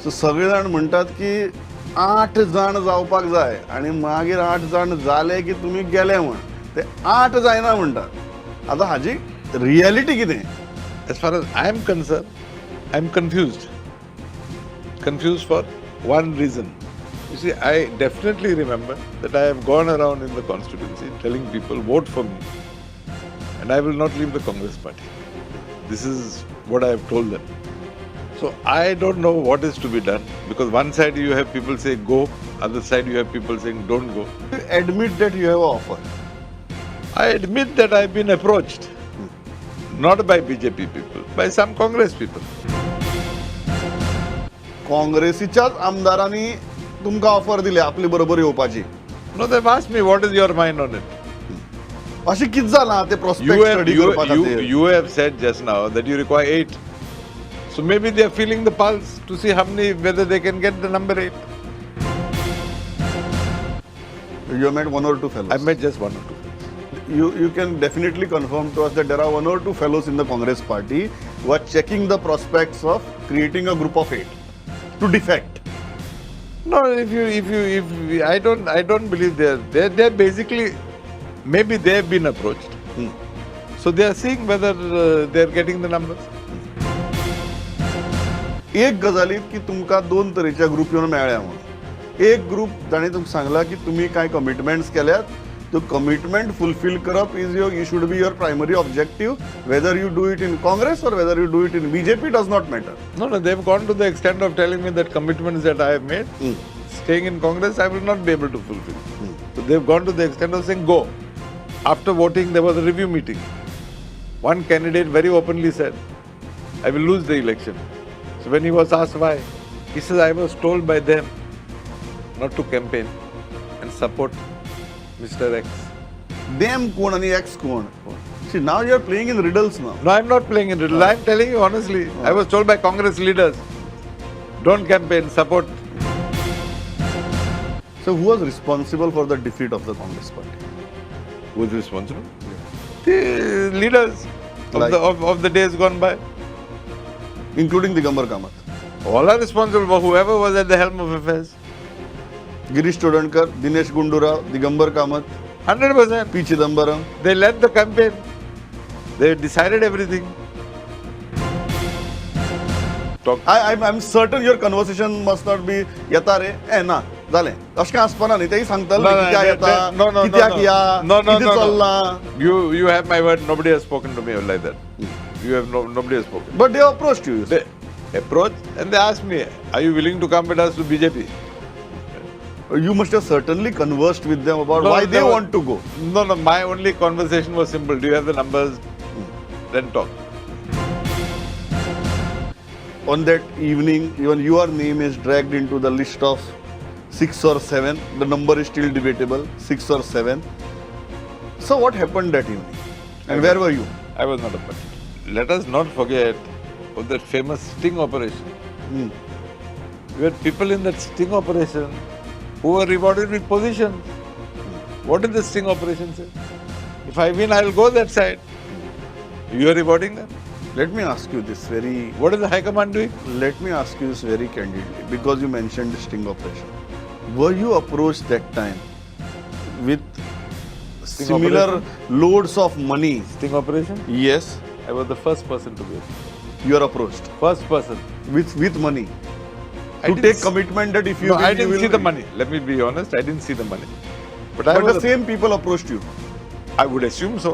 सो सगळे जाण म्हणटात की 8 जाण जावपाक जाय आणि मागीर 8 जाण जाले की तुमी गेले म्हण ते 8 जायना म्हणटात आतां हाजी रियलिटी कितें As far as I am concerned, I am confused. Confused for one reason. You see, I definitely remember that I have gone around in the constituency telling people, vote for me. And I will not leave the Congress party. This is what I have told them. So I don't know what is to be done. Because one side you have people say go, other side you have people saying don't go. You admit that you have an offer. I admit that I've been approached. Not by BJP people, by some Congress people. काँग्रेसीच्याच आमदारांनी तुमकां offer दिली आपली बरोबर येवपाची No, they've asked me what is your mind on it. अशें कितें जालां ते You prospect have, study you, करपा you, खातीर you have said just now that you require 8. So maybe they are feeling the pulse to see how many, whether they can get the number 8. You have met 1 or 2 fellows. I met just 1 or 2. You can definitely confirm to us that there are 1 or 2 fellows in the Congress party who are checking the prospects of creating a group of 8 to defect. No, if I don't believe they're basically, maybe they've been approached. So they are seeing whether they're getting the numbers. एक गजालीत की तुमकां 2 तरेच्या group येवन मेळ्ळ्या म्हणून एक group ताणें तुमकां सांगलां की तुमी कांय कमिटमेंट्स केल्यात तो कमिटमेंट फुलफिल करप is you should be your primary objective whether you do it in Congress और whether you do it in BJP does not matter No, they've gone to the extent of telling me that commitments that I have made, staying in Congress, I will not be able to fulfill. So they've gone to the extent of saying, go. After voting, there was a review meeting. One candidate very openly said, I will lose the election. So when he was asked why, he says, I was told by them not to campaign and support Mr. X. Them कोण आणि x कोण See, now you are playing in riddles now. No, I'm not playing in riddle. I'm telling you honestly. I was told by Congress leaders, don't campaign, support. So who was responsible for the defeat of the Congress party? Who's responsible? The leaders Like- of the days gone by. Including Digambar Kamath. All are responsible for whoever was at the helm of affairs. Girish Chodhankar, Dinesh Gundurao, Digambar Kamath, 100%. P. Chidambaram. They led the campaign. They decided everything. Talk. I'm certain your conversation must not be येता रे ना जालें अशें काय आसपाना न्ही तेही सांगतले No, no, कित्याक येता no, no, no, कित्याक no. या No, no, कितें no, no. चल्लां You have my word. Nobody has spoken to me like that. You have nobody has spoken. But they approached you. They approached and they asked me, "Are you willing to come with us to BJP?" You must have certainly conversed with them about No, why they no. want to go. No. My only conversation was simple. Do you have the numbers? Then talk. On that evening, even your name is dragged into the list of 6 or 7. The number is still debatable, 6 or 7. So what happened that evening? And where were you? I was not a part. Let us not forget of that famous sting operation. We had people in that sting operation who were rewarded with positions. What did the sting operation say? If I win, I'll go that side. You are rewarding them. Let me ask you this very. What is the High Command doing? Let me ask you this very candidly because you mentioned the sting operation. Were you approached that time with Sting similar operation? loads of money? Sting operation? Yes, I was the first person to be approached. you are approached First person. with money I to didn't take s- commitment that if you No, win, I you didn't will see the money. Let me be honest. I didn't see the money. But I But was the same people approached you. I would assume so.